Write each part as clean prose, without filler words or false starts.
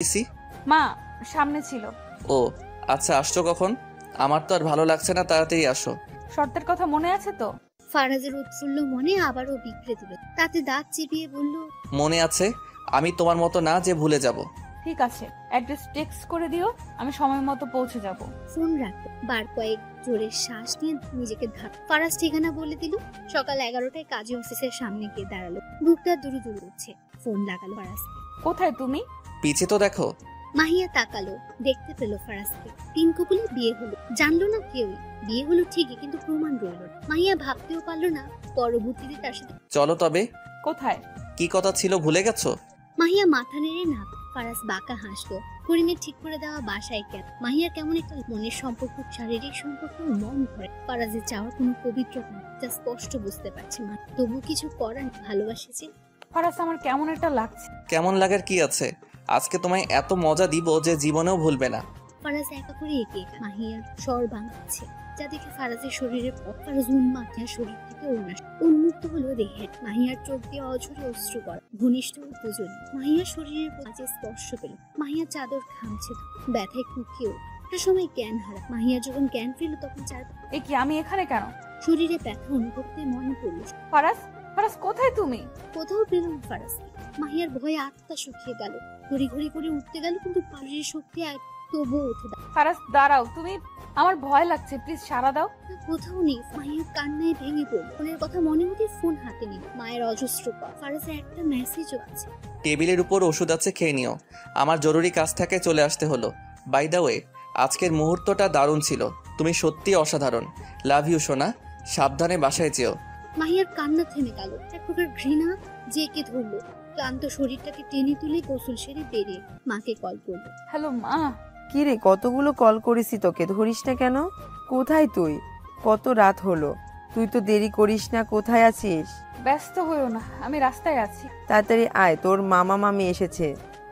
EC মা সামনে ছিল। ও আচ্ছা, আসছো কখন? আমার তো আর ভালো লাগছে না, তাড়াতাড়ি আসো। শর্তের কথা মনে আছে তো? ফারাজের উৎফুল্ল মনে আবারও বিগড়ে দিল। তাতে দাঁত চিপিয়ে বলল, মনে আছে, আমি তোমার মতো না যে ভুলে যাব। ঠিক আছে, অ্যাড্রেস টেক্সট করে দিও, আমি সময় মতো পৌঁছে যাব। ফোন রাখো। বার কয়েক জোরে শ্বাস নিয়ে নিজেকে ধাপ। ফারাজ ঠিকানা বলে দিল। সকাল 11টায় কাজী অফিসের সামনে গিয়ে দাঁড়ালো। বুকটা দুরু দুরু উঠছে। ফোন লাগালো ফারাজকে। কোথায় তুমি? পিছে তো দেখো। মাহিয়া তাকালো, দেখতে পেল ফারাজকে। 3 কপুলে বিয়ে হলো, জানলো না কেউই। বিয়ে হলো ঠিকই, কিন্তু প্রমাণ রইল না। মাহিয়া ভাবতেও পারলো না পরবর্তীতে তার সাথে। চলো তবে। কোথায়? কি কথা ছিল ভুলে গেছো? মাহিয়া মাথা নেড়ে না। ফারাজ বাঁকা হাসলো। করিমের ঠিক করে দেওয়া বাসায় কেন? মাহিয়ার কেমন একটা মনের সম্পর্ক, শারীরিক সম্পর্ক মন ধরে। ফারাজের চাওয়ার কোনো পবিত্রতা নেই, যা স্পষ্ট বুঝতে পারছে মা। তবু কিছু করার ভালোবাসে যে। ফারাজ, আমার কেমন একটা লাগছে। কেমন লাগার কি আছে? আজকে তোমায় এত মজা দিব যে জীবনেও ভুলবে না। ফারাজ একা করে এগিয়ে মাহিয়ার স্বর ভাঙছে, যা দেখে ফারাজের শরীরের ফারাজ উন্মাদ শরীর থেকে উন্মুক্ত হলো দেহে। মাহিয়ার চোখ দিয়ে অঝরে অশ্রু পড়া। ঘনিষ্ঠ দুজন মাহিয়ার শরীরের কাছে স্পর্শ পেল। মাহিয়ার চাদর ঘামছে, ব্যথায় কুকিয়েও। একটা সময় জ্ঞান হারা। মাহিয়া যখন জ্ঞান ফিরল তখন চার এ কি, আমি এখানে কেন? শরীরে ব্যথা অনুভবতে মনে পড়ল। ফারাজ, ফারাজ কোথায় তুমি? কোথাও পেল না ফারাজকে। মাহিয়ার ভয়ে আত্মা শুকিয়ে গেল। ঘড়ি ঘড়ি করে উঠতে গেল, কিন্তু পাশের শক্তি তবুও উঠে দাও। ফারাজ দাঁড়াও, তুমি, আমার ভয় লাগছে, প্লিজ সাড়া দাও। কোথাও নেই। মাহিয়া কান্নায় ভেঙে পড়ল। ফোনের কথা মনে হতে ফোন হাতে নিল। মায়ের অজস্র কল। ফারাজের একটা মেসেজও আছে। টেবিলের উপর ওষুধ আছে, খেয়ে নিও। আমার জরুরি কাজ থাকে, চলে আসতে হলো। বাই দ্য ওয়ে, আজকের মুহূর্তটা দারুণ ছিল। তুমি সত্যি অসাধারণ। লাভ ইউ সোনা। সাবধানে বাসায় যেও। মাহিয়ার কান্না থেমে গেল। এক প্রকার ঘৃণা জেঁকে ধরলো। ক্লান্ত শরীরটাকে টেনে তুলে গোসল সেরে বেরিয়ে মাকে কল করলো। হ্যালো মা। কি রে, কতগুলো কল করেছি তোকে, ধরিস না কেন? কোথায় তুই? কত রাত হলো, তুই তো দেরি করিস না, কোথায় আছিস? ব্যস্ত হইও না, আমি রাস্তায় আছি। তাড়াতাড়ি আয়, তোর মামা মামি এসেছে।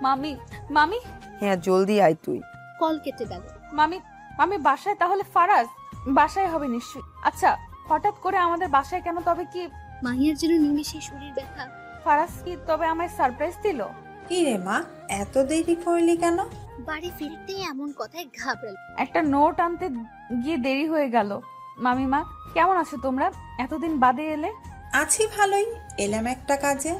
মামি? মামি? হ্যাঁ, জলদি আয় তুই। কল কেটে গেল। মামি? মামি বাসায়? তাহলে ফারাজ বাসায় হবে নিশ্চয়ই। আচ্ছা, হঠাৎ করে আমাদের বাসায় কেন? তবে কি মাহিয়ার যেন নিমেষে শরীর ব্যথা। ফারাজ কি তবে আমায় সারপ্রাইজ দিল? কি রে মা, এত দেরি করলি কেন? বাড়ি ফিরতেই এমন কথায় ঘাবড়াল। একটা নোট আনতে গিয়ে দেরি হয়ে গেল। মামিমা, কেমন আছো তোমরা? এতদিন বাদে এলে। আছি ভালোই, এলাম একটা কাজে।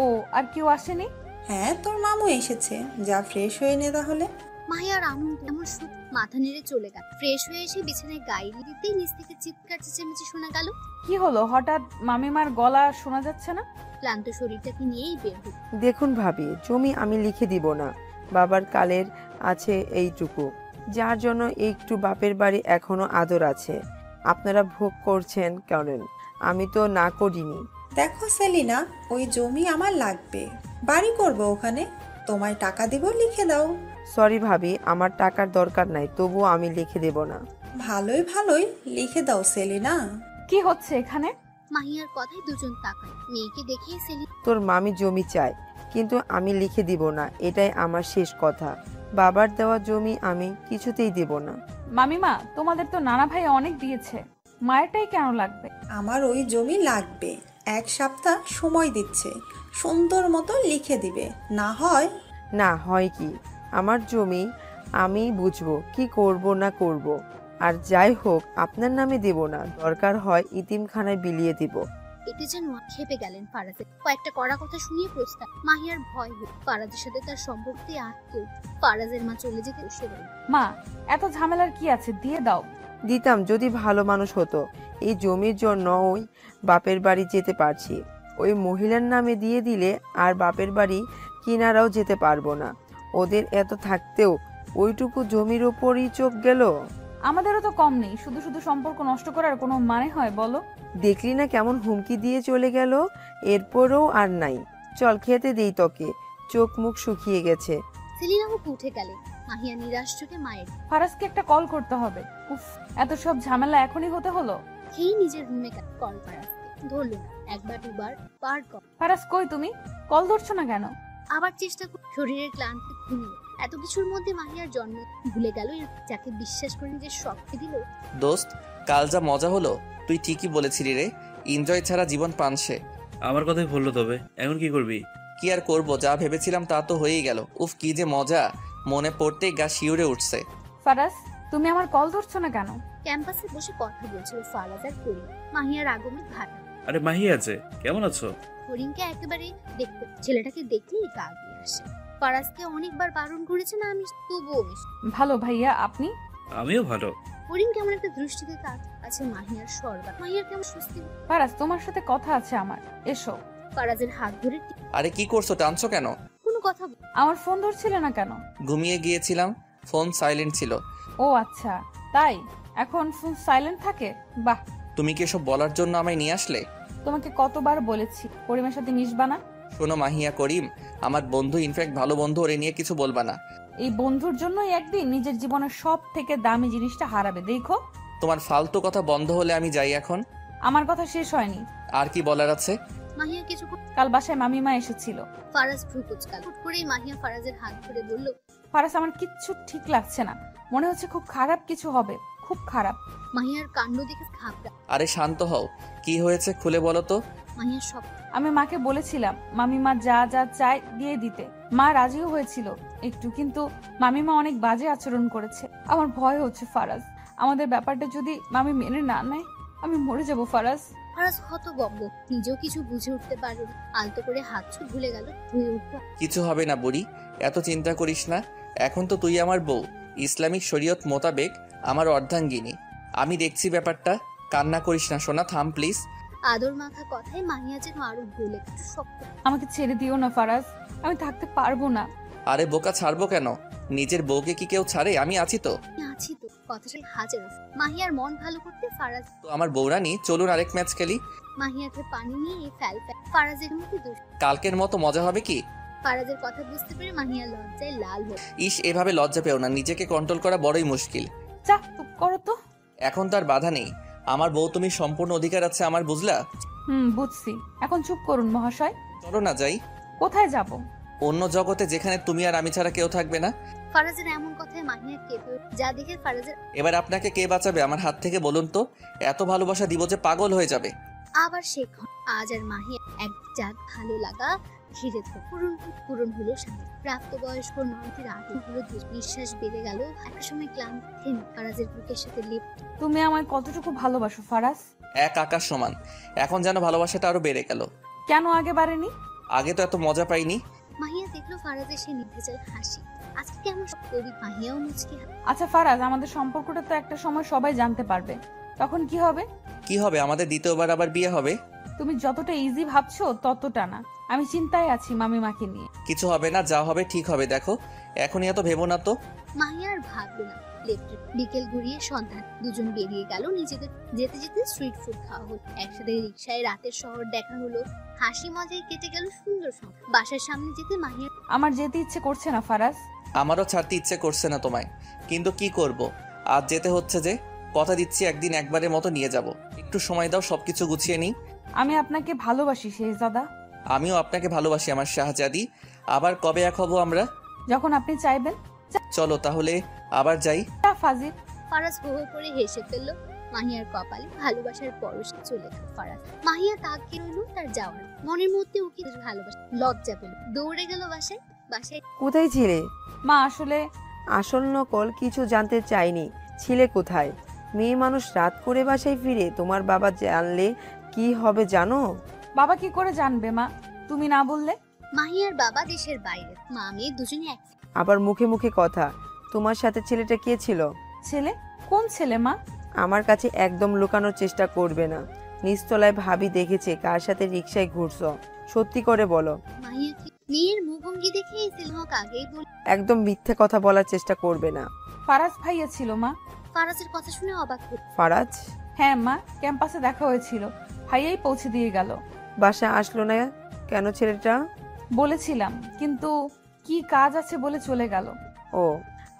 ও, আর কেউ আসেনি? হ্যাঁ, তোর মামু এসেছে, যা ফ্রেশ হয়ে নে তাহলে। মাহিয়ার আনন্দ এমন সুখ মাথা নেড়ে চলে গেল। ফ্রেশ হয়ে এসে বিছানায় গায়ে দিতেই নিচ থেকে চিৎকার চেঁচামেচি শোনা গেল। কি হলো, হঠাৎ মামিমার গলা শোনা যাচ্ছে না? ক্লান্ত শরীরটাকে নিয়েই বের হল। দেখুন ভাবি, জমি আমি লিখে দিব না। বাবার কালের আছে এইটুকু, যার জন্য একটু বাপের বাড়ি এখনো আদর আছে। আপনারা ভোগ করছেন করেন, আমি তো না করিনি। দেখো সেলিনা, ওই জমি আমার লাগবে, বাড়ি করব ওখানে। তোমায় টাকা দিব, লিখে দাও। সরি ভাবি, আমার টাকার দরকার নাই, তবুও আমি লিখে দেব না। ভালোই ভালোই লিখে দাও সেলিনা। কি হচ্ছে এখানে? মাহিয়ার কথায় দুজন তাকায়। মেয়েকে দেখেই সেলিনা। তোর মামি জমি চায়, কিন্তু আমি লিখে দিব না, এটাই আমার শেষ কথা। বাবার দেওয়া জমি আমি কিছুতেই দেব না। মামিমা, তোমাদের তো নানা ভাই অনেক দিয়েছে, মায়েরটাই কেন লাগবে? আমার ওই জমি লাগবে, 1 সপ্তাহ সময় দিচ্ছে, সুন্দর মতো লিখে দিবে, না হয়। না হয় কি, আমার জমি আমি বুঝবো কি করব না করব। আর যাই হোক, আপনার নামে দেব না, দরকার হয় ইতিমখানায় বিলিয়ে দিব। এতে যেন খেপে গেলেন ফারাজের। কয়েকটা কড়া কথা শুনিয়ে প্রস্তাব। মাহিয়ার ভয় হল ফারাজের সাথে তার সম্পর্কে আর কেউ। ফারাজের মা চলে যেতে বসে রইল। মা, এত ঝামেলার কি আছে, দিয়ে দাও। দিতাম যদি ভালো মানুষ হতো। এই জমির জন্য ওই বাপের বাড়ি যেতে পারছি, ওই মহিলার নামে দিয়ে দিলে আর বাপের বাড়ি কিনারাও যেতে পারবো না। ওদের এত থাকতেও ওইটুকু জমির ওপরই চোখ গেল। আমাদেরও তো কম নেই, শুধু শুধু সম্পর্ক নষ্ট করার কোনো মানে হয় বলো? দেখলি না কেমন হুমকি দিয়ে চলে গেল, এরপরও আর নাই। চল খেতে দেই তোকে, চোখ মুখ শুকিয়ে গেছে। সেলিনা উঠে গেলেন। মাহিয়া নিরাশ চোখে মায়ের। ফারাজকে একটা কল করতে হবে। উফ, এত সব ঝামেলা এখনই হতে হলো। খেয়ে নিজের রুমে কল ফারাজকে ধরলো না। একবার দুবার বার কল। ফারাজ কই তুমি? কল ধরছো না কেন? আবার চেষ্টা করে শরীরের ক্লান্তি ঘুমিয়ে। এত কিছুর মধ্যে মাহিয়ার জন্ম ভুলে গেল, যাকে বিশ্বাস করে যে সবকে দিল। দোস্ত, কাল যা মজা হলো, তুই ঠিকই বলেছিলি রে। এনজয় ছাড়া জীবন পানসে। আমার কথাই বললো, তবে এখন কি করবি? কি আর করব, যা ভেবেছিলাম তা তো হয়েই গেল। উফ, কি যে মজা, মনে পড়তেই গা শিউরে উঠছে। ফারাজ, তুমি আমার কল ধরছো না কেন? ক্যাম্পাসে বসে কথা বলছিল ফারাজ আর করিম। মাহিয়ার আগমন ঘাটা। আরে মাহিয়া যে, কেমন আছো? করিমকে একেবারে দেখতে, ছেলেটাকে দেখলেই গা দিয়ে আসে। ফারাজকে অনেকবার বারণ করেছে না আমি, তবুও ভালো ভাইয়া, আপনি? আমিও ভালো। করিম কেমন একটা দৃষ্টিতে আছে মাহিয়ার সর্বা। মাহিয়ার কেমন স্বস্তি। ফারাজ, তোমার সাথে কথা আছে আমার, এসো। ফারাজের হাত ধরে আরে কি করছো, টানছো কেন? কোনো কথা আমার ফোন ধরছিলে না কেন? ঘুমিয়ে গিয়েছিলাম, ফোন সাইলেন্ট ছিল। ও আচ্ছা, তাই? এখন ফোন সাইলেন্ট থাকে? বাহ। তুমি কি এসব বলার জন্য আমায় নিয়ে আসলে? তোমাকে কতবার বলেছি করিমের সাথে মিশবা না। শোনো মাহিয়া, করিম আমার বন্ধু, ইনফ্যাক্ট ভালো বন্ধু, ওরে নিয়ে কিছু বলবা না। এই বন্ধুর জন্যই একদিন নিজের জীবনের সব থেকে দামি জিনিসটা হারাবে, দেখো। তোমার ফালতু কথা বন্ধ হলে আমি যাই এখন। আমার কথা শেষ হয়নি। আর কি বলার আছে? মাহিয়া কিছু কাল বাসায় মামিমা এসেছিল। ফারাজ ভ্রু কুচকাল। হুট করেই মাহিয়া ফারাজের হাত ধরে বলল, ফারাজ, আমার কিচ্ছু ঠিক লাগছে না, মনে হচ্ছে খুব খারাপ কিছু হবে, খুব খারাপ। মাহিয়ার কাণ্ড দেখে ঘাবড়া। আরে শান্ত হও, কি হয়েছে খুলে বলো তো। মাহিয়ার সব আমি মাকে বলেছিলাম মামিমা যা যা চায় দিয়ে দিতে, মা রাজিও হয়েছিল একটু, কিন্তু মামিমা অনেক বাজে আচরণ করেছে। আমার ভয় হচ্ছে ফারাজ, আমাদের ব্যাপারটা যদি মামি মেনে না নেয় আমি মরে যাব ফারাজ। ফারাজ হতভম্ব, নিজেও কিছু বুঝে উঠতে পারল না। আলতো করে হাত ছু ভুলে গেল, ধুয়ে উঠল। কিছু হবে না বুড়ি, এত চিন্তা করিস না। এখন তো তুই আমার বউ, ইসলামিক শরীয়ত মোতাবেক আমার অর্ধাঙ্গিনী। আমি দেখছি ব্যাপারটা। কান্না করিস না সোনা, থাম প্লিজ। আদর মাখা কথায় মাহিয়া যেন আরো গলে শক্ত। আমাকে ছেড়ে দিও না ফারাজ, আমি থাকতে পারবো না। আরে বোকা, ছাড়বো কেন? নিজের বউকে কি কেউ ছাড়ে? আমি আছি তো। আছি তো, কথাটাই হাজার। মাহিয়ার মন ভালো করতে ফারাজ তো আমার বউরানি, চলুন আরেক ম্যাচ খেলি। মাহিয়াকে পানি নিয়ে ফেল ফারাজের মুখে দোষ। কালকের মতো মজা হবে কি? ফারাজের কথা বুঝতে পেরে মাহিয়া লজ্জায় লাল হল। ইস, এভাবে লজ্জা পেও না, নিজেকে কন্ট্রোল করা বড়ই মুশকিল। চা চুপ করো তো। এখন তার বাধা নেই, আমার বউ তুমি, সম্পূর্ণ অধিকার আছে আমার, বুঝলা? বুঝছি, এখন চুপ করুন মহাশয়। চলো না যাই কোথায় যাব? অন্য জগতে, যেখানে তুমি আর আমি ছাড়া কেউ থাকবে না। ফারাজের এমন কথায় মাহিয়া কেঁপে উঠল, যা দেখে ফারাজের এবার আপনাকে কে বাঁচাবে আমার হাত থেকে বলুন তো? এত ভালোবাসা দিব যে পাগল হয়ে যাবে। আবার শেখ আজ আর মাহিয়া এক জাত ভালো লাগা ঘিরে ধর। পূরণ হলো স্বামী। প্রাপ্তবয়স্ক নয়টির আগে হলো নিঃশ্বাস বেড়ে গেল। একটা সময় ক্লান্ত থেমে ফারাজের বুকের সাথে লেপ। তুমি আমায় কতটুকু ভালোবাসো ফারাজ? এক আকাশ সমান। এখন যেন ভালোবাসাটা আরো বেড়ে গেল। কেন আগে বাড়েনি? আগে তো এত মজা পাইনি। মাহিয়া দেখলো ফারাজের সে নির্ভেজাল হাসি। আজকে কেমন কবি। মাহিয়াও মুচকি আচ্ছা ফারাজ, আমাদের সম্পর্কটা তো একটা সময় সবাই জানতে পারবে, তখন কি হবে? কি হবে? আমাদের দ্বিতীয়বার আবার বিয়ে হবে। তুমি যতটা ইজি ভাবছো ততটা না, আমি চিন্তায় আছি মামিমাকে নিয়ে। কিছু হবে না, যা হবে ঠিক হবে। দেখো এখনই এত ভেবো না তো। মাহিয়া আর ভাবলো না। বিকেল ঘুরিয়ে সন্ধ্যা, দুজন বেরিয়ে গেল নিজেদের। যেতে যেতে স্ট্রিট ফুড খাওয়া হলো, একসাথে রিক্সায় রাতের শহর দেখা হলো। হাসি মজায় কেটে গেল সুন্দর সময়। বাসার সামনে যেতে মাহিয়া আমার যেতে ইচ্ছে করছে না ফারাজ। আমারও ছাড়তে ইচ্ছে করছে না তোমায়, কিন্তু কি করব, আজ যেতে হচ্ছে যে। কথা দিচ্ছি একদিন একবারের মতো নিয়ে যাব। একটু সময় দাও, সবকিছু গুছিয়ে নিই। আমি আপনাকে ভালোবাসি শেহজাদা। আমিও আপনাকে ভালোবাসি আমার শাহজাদি। আবার কবে এক হব আমরা? যখন আপনি চাইবেন। চলো তাহলে আবার যাই। ফাজিল। ফারাজ হো হো করে হেসে ফেলল। মাহিয়ার কপালে ভালোবাসার পরশ চলে গেল ফারাজ। মাহিয়া তাকিয়ে রইল তার যাওয়ার। মনের মধ্যে ওকে ভালোবাসা লজ্জা পেল। দৌড়ে গেল বাসায়। কোথায় ছিলে? মা আসলে আসল নকল কিছু জানতে চাইনি। ছিলে কোথায়? মেয়ে মানুষ রাত করে বাসায় ফিরে, তোমার বাবা জানলে কি হবে জানো? বাবা কি করে জানবে মা, তুমি না বললে? মাহিয়ার বাবা দেশের বাইরে, মা মেয়ে দুজনে এক। আবার মুখে মুখে কথা। তোমার সাথে ছেলেটা কে ছিল? ছেলে? কোন ছেলে মা? আমার কাছে একদম লুকানোর চেষ্টা করবে না। নিচতলায় ভাবি দেখেছে কার সাথে রিক্সায় ঘুরছো, সত্যি করে বলো। মাহিয়া কি মেয়ের মুখভঙ্গি দেখে সিলহক আগেই বল। একদম মিথ্যে কথা বলার চেষ্টা করবে না। ফারাজ ভাইয়া ছিল মা। ফারাজের কথা শুনে অবাক হল। ফারাজ? হ্যাঁ মা, ক্যাম্পাসে দেখা হয়েছিল, ভাইয়াই পৌঁছে দিয়ে গেল। বাসা আসলো না কেন ছেলেটা? বলেছিলাম, কিন্তু কি কাজ আছে বলে চলে গেল। ও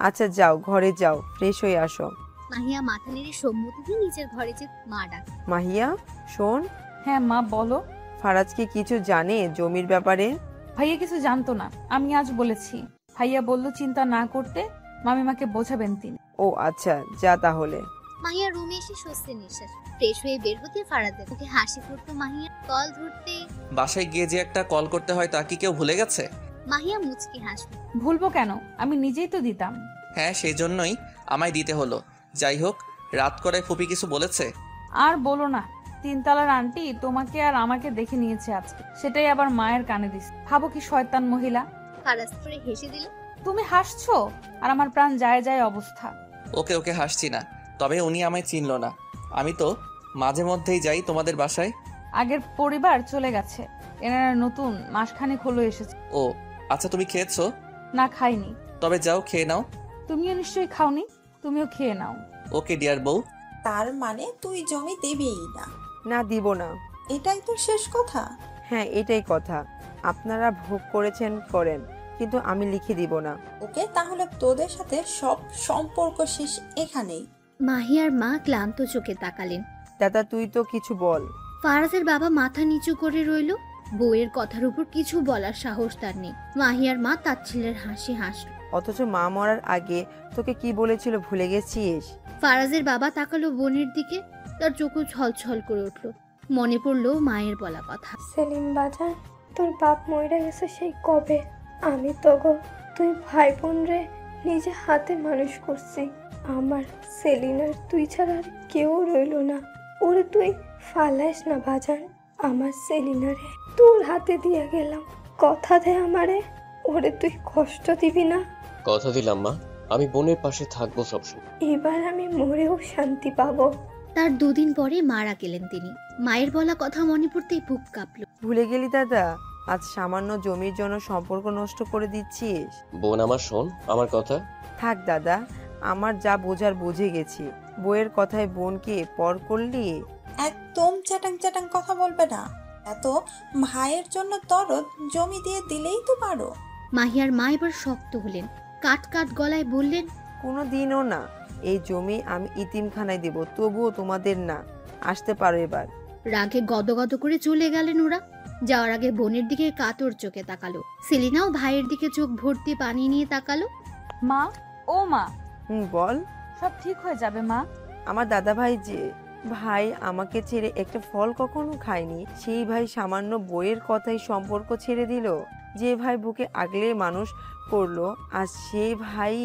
আচ্ছা, যাও ঘরে যাও, ফ্রেশ হয়ে আসো। মাহিয়া মাথা নেড়ে সম্মতি দিয়ে নিজের ঘরে যে মা ডাক। মাহিয়া শোন। হ্যাঁ মা বলো। ফারাজ কি কিছু জানে জমির ব্যাপারে? ভাইয়া কিছু জানতো না, আমি আজ বলেছি। ভাইয়া বলল চিন্তা না করতে, মামিমাকে বোঝাবেন তিনি। ও আচ্ছা, যা তাহলে। মাহিয়া রুমে এসে স্বস্তির নিঃশ্বাস। ফ্রেশ হয়ে বের হতে ফারাজের মুখে হাসি ফুটতো। মাহিয়া কল ধরতে বাসায় গিয়ে যে একটা কল করতে হয় তা কি কেউ ভুলে গেছে? মাহিয়া মুচকি হাসল। ভুলবো কেন, আমি নিজেই তো দিতাম। হ্যাঁ, সেই জন্যই আমায় দিতে হলো। যাই হোক, রাত করে ফুপি কিছু বলেছে? আর বলো না, তিনতলার আন্টি তোমাকে আর আমাকে দেখে নিয়েছে আজকে, সেটাই আবার মায়ের কানে দিস। ভাবো কি শয়তান মহিলা। ফারাজ করে হেসে দিল। তুমি হাসছো আর আমার প্রাণ যায় যায় অবস্থা। ওকে ওকে, হাসছি না। তবে উনি আমায় চিনল না। আমি তো মাঝে মধ্যেই যাই তোমাদের বাসায়। আগের পরিবার চলে গেছে, এনারা নতুন মাসখানেক হলো এসেছে। ও আচ্ছা, তুমি খেয়েছো? না, খাইনি। তবে যাও খেয়ে নাও। তুমিও নিশ্চয়ই খাওনি, তুমিও খেয়ে নাও। ওকে ডিয়ার বউ। তার মানে তুই জমি দিবিই না? না, দিব না। এটাই তো শেষ কথা? হ্যাঁ, এটাই কথা। আপনারা ভোগ করেছেন করেন, কিন্তু আমি লিখে দিব না। ওকে, তাহলে তোদের সাথে সব সম্পর্ক শেষ এখানেই। মাহিয়ার মা ক্লান্ত চোখে তাকালেন। দাদা, তুই তো কিছু বল। ফারাজের বাবা মাথা নিচু করে রইল। বউয়ের কথার উপর কিছু বলার সাহস তার নেই। মাহিয়ার মা তাচ্ছিলের হাসি হাসল। অথচ মা মরার আগে তোকে কি বলেছিল ভুলে গেছিস? ফারাজের বাবা তাকালো বোনের দিকে, তার চোখও ছলছল করে উঠল। মনে পড়ল মায়ের বলা কথা। সেলিম বাজান, তোর বাপ মরে গেছে সেই কবে। আমি তো গো তুই ভাই বোন রে নিজে হাতে মানুষ করছি। আমার সেলিনার তুই ছাড়া আর কেউ রইল না। ওরে তুই ফালাইস না বাজান, আমার সেলিনারে তোর হাতে দিয়ে গেলাম। কথা দে আমারে, ওরে তুই কষ্ট দিবি না। কথা দিলাম মা, আমি বোনের পাশে থাকবো সবসময়। এবার আমি মরেও শান্তি পাবো। তার দুদিন পরে মারা গেলেন তিনি। মায়ের বলা কথা মনে পড়তেই বুক কাঁপল। ভুলে গেলি দাদা? আজ সামান্য জমির জন্য সম্পর্ক নষ্ট করে দিচ্ছিস। বোন আমার, শোন আমার কথা। থাক দাদা, আমার যা বোঝার বুঝে গেছি। বইয়ের কথায় বোনকে পর করলি। একদম চ্যাটাং চ্যাটাং কথা বলবে না। এত ভাইয়ের জন্য দরদ, জমি দিয়ে দিলেই তো পারো। মাহিয়ার মা এবার শক্ত হলেন, কাট কাট গলায় বললেন, কোনো দিনও না। এই জমি আমি ইতিমখানায় দেব, তবুও তোমাদের না। আসতে পারো এবার। রাগে গদগদ করে চলে গেলেন ওরা। যাওয়ার আগে বোনের দিকে কাতর চোখে তাকালো। সেলিনাও ভাইয়ের দিকে চোখ ভর্তি পানি নিয়ে তাকালো। মা, ও মা, বল। সব ঠিক হয়ে যাবে মা। আমার দাদা ভাই যে ভাই আমাকে ছেড়ে একটা ফল কখনো খায়নি, সেই ভাই সামান্য বইয়ের কথাই সম্পর্ক ছেড়ে দিল। যে ভাই বুকে আগলে মানুষ করলো, আর সেই ভাই।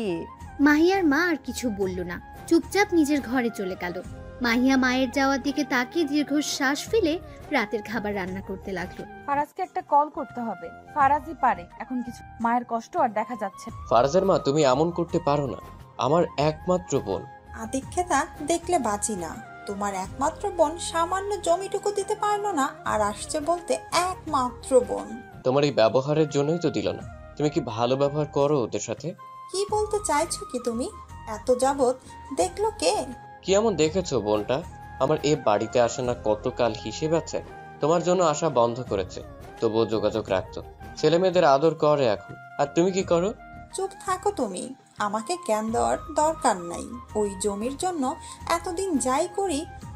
মাহিয়ার মা আর কিছু বলল না, চুপচাপ নিজের ঘরে চলে গেল। মাহিয়া মায়ের যাওয়ার দিকে তাকিয়ে দীর্ঘশ্বাস ফেলে রাতের খাবার রান্না করতে লাগলো। ফারাজকে একটা কল করতে হবে, ফারাজই পারে এখন কিছু। মায়ের কষ্ট আর দেখা যাচ্ছে। ফারাজের মা, তুমি এমন করতে পারো না। আমার একমাত্র বোন। আদিক্ষেতা দেখলে বাঁচি না। তোমার একমাত্র বোন সামান্য জমিটুকু দিতে পারলো না, আর আসছে বলতে একমাত্র বোন। তোমার এই ব্যবহারের জন্যই তো দিল না। তুমি কি ভালো ব্যবহার করো ওদের সাথে? কি বলতে চাইছো কি তুমি? এত যাবত দেখলো কে? কি এমন দেখেছো বোনটা? আমার এ বাড়িতে আসে না কতকাল হিসেব আছে। তোমার জন্য আসা বন্ধ করেছে, তবুও যোগাযোগ রাখতো। ছেলে মেয়েদের আদর করে এখন। আর তুমি কি করো? চুপ থাকো তুমি। আমাকে জ্ঞান দেওয়ার দরকার নাই। ওই জমির জন্য এতদিন যাই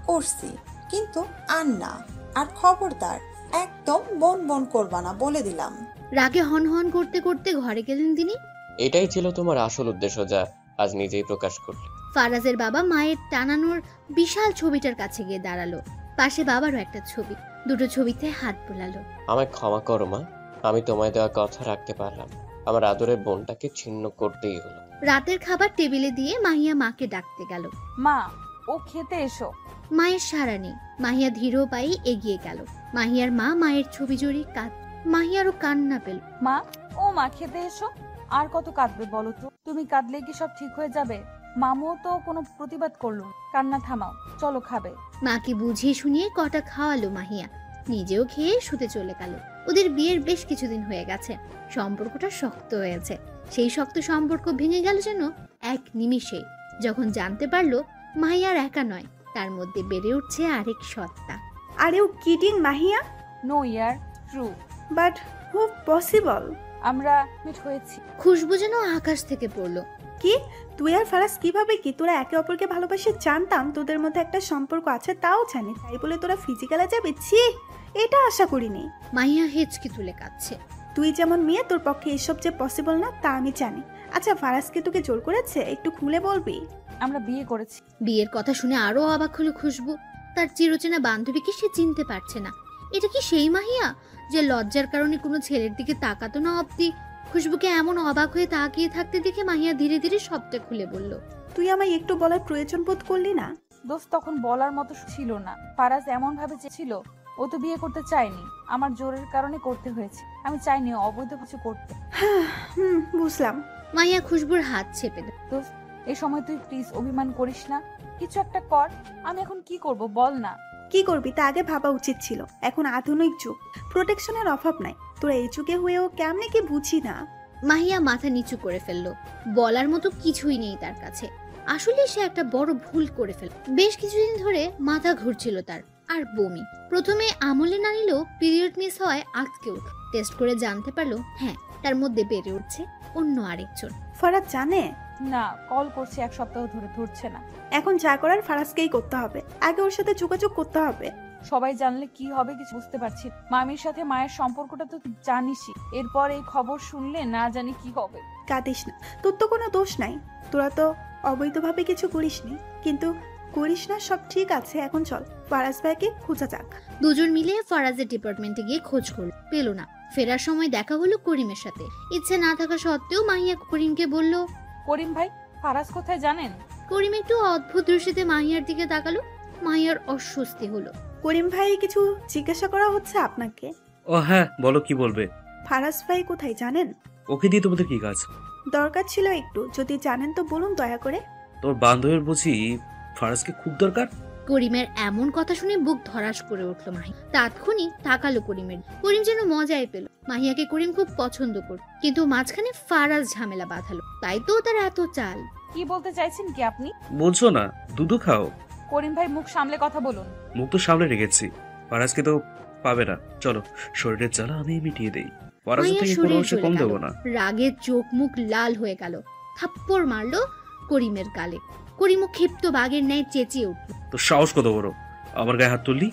করছি, কিন্তু আর না। আর খবরদার একদম বোন বোন করবা না, বলে দিলাম। রাগে হন হন করতে করতে ঘরে গেলেন তিনি। এটাই ছিল তোমার আসল উদ্দেশ্য, যা আজ নিজেই প্রকাশ করলে। ফারাজের বাবা মায়ের টানানোর বিশাল ছবিটার কাছে গিয়ে দাঁড়ালো। পাশে বাবারও একটা ছবি, দুটো ছবিতে হাত বোলালো। আমায় ক্ষমা করো মা, আমি তোমায় দেওয়া কথা রাখতে পারলাম। আমার আদরের বোনটাকে ছিন্ন করতেই হলো। রাতের খাবার টেবিলে দিয়ে মাহিয়া মাকে ডাকতে গেল। মা, ও খেতে এসো। মায়ের সাড়া নেই। মাহিয়া ধীর পায়ে এগিয়ে গেল। মাহিয়ার মা মায়ের ছবি জড়িয়ে মাহিয়ারও কান্না পেল। মা, ও মা, খেতে এসো। আর কত কাঁদবে বলো তো? তুমি কাঁদলে কি সব ঠিক হয়ে যাবে? মামুও তো কোনো প্রতিবাদ করলো না। কান্না থামাও, চলো খাবে। মাকে বুঝিয়ে শুনিয়ে কটা খাওয়ালো মাহিয়া, নিজেও খেয়ে শুতে চলে গেল। ওদের বিয়ের বেশ কিছুদিন হয়ে গেছে, সম্পর্কটা শক্ত হয়েছে। সেই শক্ত সম্পর্ক ভেঙে গেল যেন এক নিমিষে, যখন জানতে পারলো মাহিয়ার একা নয়, তার মধ্যে বেড়ে উঠছে আরেক সত্তা। Are you kidding, Mahia? No ইয়ার, ট্রু। But how possible? আমরা মিট হয়েছি। খুশবু যেন আকাশ থেকে পড়লো। কি তুই আর ফারাজ কিভাবে? কি তোরা একে অপরকে ভালোবাসে? জানতাম তোদের মধ্যে একটা সম্পর্ক আছে, তাও জানি, তাই বলে তোরা ফিজিক্যালে যাবে? ছি, এটা আশা করিনি। মাহিয়া হেঁচকি তুলে কাঁদছে। তুই যেমন মেয়ে, তোর পক্ষে এসব যে পসিবল না তা আমি জানি। আচ্ছা, ফারাজকে তোকে জোর করেছে? একটু খুলে বলবি। আমরা বিয়ে করেছি। বিয়ের কথা শুনে আরো অবাক হলো খুশবু। তার চিরচেনা বান্ধবীকে সে চিনতে পারছে না। এটা কি সেই মাহিয়া যে লজ্জার কারণে কোনো ছেলের দিকে তাকাতো না অব্দি? খুশবুকে এমন অবাক হয়ে তাকিয়ে থাকতে দেখে মাহিয়া ধীরে ধীরে সবটা খুলে বলল। তুই আমায় একটু বলার প্রয়োজন বোধ করলি না? দোস্ত তখন বলার মতো ছিল না। ফারাজ এমন ভাবে চেয়েছিল, ও তো বিয়ে করতে চায়নি, আমার জোরের কারণে করতে হয়েছে। আমি চাইনি অবৈধ কিছু করতে। বুঝলাম। মাহিয়া খুশবুর হাত চেপে দেয়। দোস্ত এই সময় তুই প্লিজ অভিমান করিস না, কিছু একটা কর। আমি এখন কি করব বল না। কি করবি তা আগে ভাবা উচিত ছিল। এখন আধুনিক যুগ, প্রোটেকশনের অভাব নাই। তোরা এই যুগে হয়েও কেমনে কি বুঝি না। মাহিয়া মাথা নিচু করে ফেললো। বলার মতো কিছুই নেই তার কাছে। আসলে সে একটা বড় ভুল করে ফেলল। বেশ কিছুদিন ধরে মাথা ঘুরছিল তার, আর বমি। প্রথমে আমলে না নিলেও পিরিয়ড মিস হওয়ায় আজকে উঠল। টেস্ট করে জানতে পারলো হ্যাঁ, তার মধ্যে বেড়ে উঠছে অন্য আরেকজন। ফারাজ জানে? না, কল করছি 1 সপ্তাহ ধরে, ধরছে না। এখন যা করার ফারাজকেই করতে হবে। আগে ওর সাথে যোগাযোগ করতে হবে। সবাই জানলে কি হবে কিছু বুঝতে পারছি। মামির সাথে মায়ের সম্পর্কটা তো জানিসই, এরপর এই খবর শুনলে না জানি কি হবে। কাঁদিস না, তোর তো কোনো দোষ নাই। তোরা তো অবৈধভাবে কিছু করিসনি, কিন্তু করিস না সব ঠিক আছে। এখন চল ফারাজ ভাইকে খোঁজা যাক। দুজন মিলে ফারাজের ডিপার্টমেন্টে গিয়ে খোঁজ করলো, পেল না। ফেরার সময় দেখা হলো করিমের সাথে। ইচ্ছে না থাকা সত্ত্বেও মাহিয়া করিমকে বলল, করিম ভাই, ফারাজ কোথায় জানেন? করিম একটু অদ্ভুত দৃষ্টিতে মাহিয়ার দিকে তাকালো। মাহিয়ার অস্বস্তি হলো। করিম ভাই, কিছু জিজ্ঞাসা করা হচ্ছে আপনাকে। ও হ্যাঁ, বলো কি বলবে? ফারাজ ভাই কোথায় জানেন? ওকে দিয়ে তোমাদের কি কাজ? দরকার ছিল একটু, যদি জানেন তো বলুন দয়া করে। তোর বান্ধবীর বুঝি ফারাজকে খুব দরকার? করিমের এমন কথা শুনে বুক ধরাস করে উঠলো মাহি। তাৎক্ষণিক তাকালো করিমের। করিম যেন মজাই পেল। মাহিয়াকে করিম খুব পছন্দ করত, কিন্তু মাঝখানে ফারাজ ঝামেলা বাঁধালো। তাই তো তার এত চাল। কি বলতে চাইছেন কি আপনি? বলছো না দুধু খাও? করিম ভাই, মুখ সামলে কথা বলুন। মুখ তো সামনে রেখেছি। ফারাজকে তো পাবে না। চলো, শরীরের জ্বালা আমি মিটিয়ে দেই। ফারাজের মাহিয়া থেকে কোনো শরীর অংশে জ্বলে কম গেল। দেবো না। রাগে চোখ মুখ লাল হয়ে গেল। থাপ্পড় মারলো করিমের গালে। করিমও ক্ষিপ্ত বাঘের ন্যায় চেঁচিয়ে উঠল। তো সাহস কত বড়, আমার গায়ে হাত তুললি?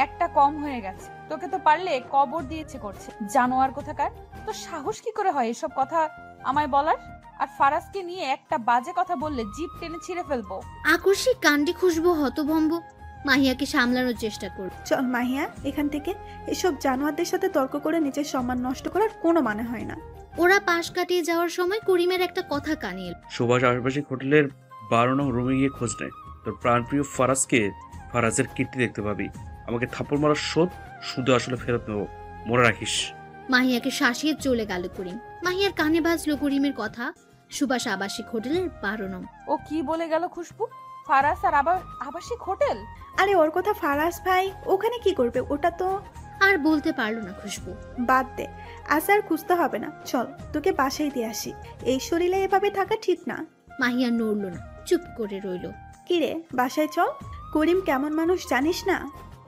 একটা কম হয়ে গেছে। তোকে তো পারলে কবর দিয়েছে করছে, জানোয়ার কোথাকার। তো সাহস কি করে হয় এসব কথা আমায় বলার? আর ফারাজকে নিয়ে একটা বাজে কথা বললে জিভ টেনে ছিঁড়ে ফেলবো। আকস্মিক কাণ্ডে খুশবু হতভম্ব। মাহিয়াকে সামলানোর চেষ্টা করল। চল মাহিয়া, এখান থেকে। এসব জানোয়ারদের সাথে তর্ক করে নিজের সম্মান নষ্ট করার কোনো মানে হয় না। ওরা পাশ কাটিয়ে যাওয়ার সময় করিমের একটা কথা কানে এলো। সুভাষ আশেপাশে হোটেলের 12 নং রুমে গিয়ে খোঁজ নেয়। তোর প্রাণপ্রিয় ফারাজকে, ফারাজের কীর্তি দেখতে পাবি। আমাকে থাপ্পড় মারার শোধ শুধু আসলে ফেরত নেবো, মনে রাখিস। মাহিয়াকে শাসিয়ে চলে গেল করিম। মাহিয়ার কানে বাজলো করিমের কথা। সুভাষ আবাসিক হোটেলের 12 নং। ও কি বলে গেল খুশবু? ফারাজ আর আবার আবাসিক হোটেল? আরে ওর কথা ফারাজ ভাই ওখানে কি করবে? ওটা তো আর বলতে পারলো না খুশবু। বাদ দে, আজ আর খুঁজতে হবে না। চল তোকে বাসায় দিয়ে আসি। এই শরীরে এভাবে থাকা ঠিক না। মাহিয়া নড়ল না, চুপ করে রইল। কিরে, বাসায় চল। করিম কেমন মানুষ জানিস না?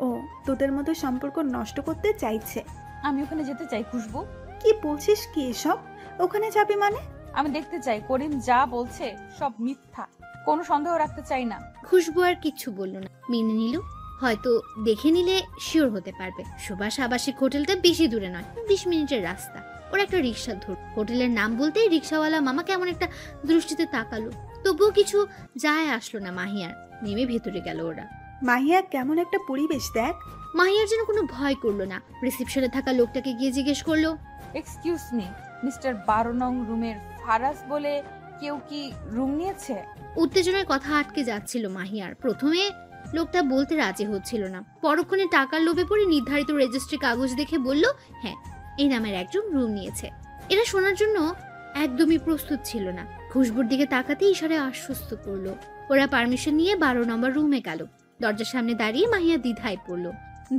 ও তোদের মতো সম্পর্ক নষ্ট করতে চাইছে। আমি ওখানে যেতে চাই খুশবু। কি বলছিস কি এসব? ওখানে যাবি মানে? আমি দেখতে চাই করিম যা বলছে সব মিথ্যা, কোনো সন্দেহ রাখতে চাই না। খুশবু আর কিচ্ছু বলল না, মেনে নিল। হয়তো দেখে নিলে শিওর হতে পারবে। সুভাষ আবাসিক হোটেলটা বেশি দূরে নয়, 20 মিনিটের রাস্তা। ওরা একটা রিক্সা ধর। হোটেলের নাম বলতেই রিক্সাওয়ালা মামা কেমন একটা দৃষ্টিতে তাকালো। তবুও কিছু যায় আসলো না মাহিয়ার। নেমে ভেতরে গেল ওরা। মাহিয়া, কেমন একটা পরিবেশ দেখ। মাহিয়ার যেন কোনো ভয় করলো না। রিসেপশনে থাকা লোকটাকে গিয়ে জিজ্ঞেস করলো, এক্সকিউজ মি, মিস্টার 12 নং রুমের ফারাজ বলে কেউ কি রুম নিয়েছে? উত্তেজনার কথা আটকে যাচ্ছিল মাহিয়ার। প্রথমে লোকটা বলতে রাজি হচ্ছিল না, পরক্ষণে টাকার লোভে পড়ে নির্ধারিত রেজিস্ট্রি কাগজ দেখে বলল, হ্যাঁ, এই নামের একজন রুম নিয়েছে। এরা শোনার জন্য একদমই প্রস্তুত ছিল না। খুশবুর দিকে তাকাতে ইশারে আশ্বস্ত করলো। ওরা পারমিশন নিয়ে 12 নম্বর রুমে গেল। দরজার সামনে দাঁড়িয়ে মাহিয়া দ্বিধায় পড়লো।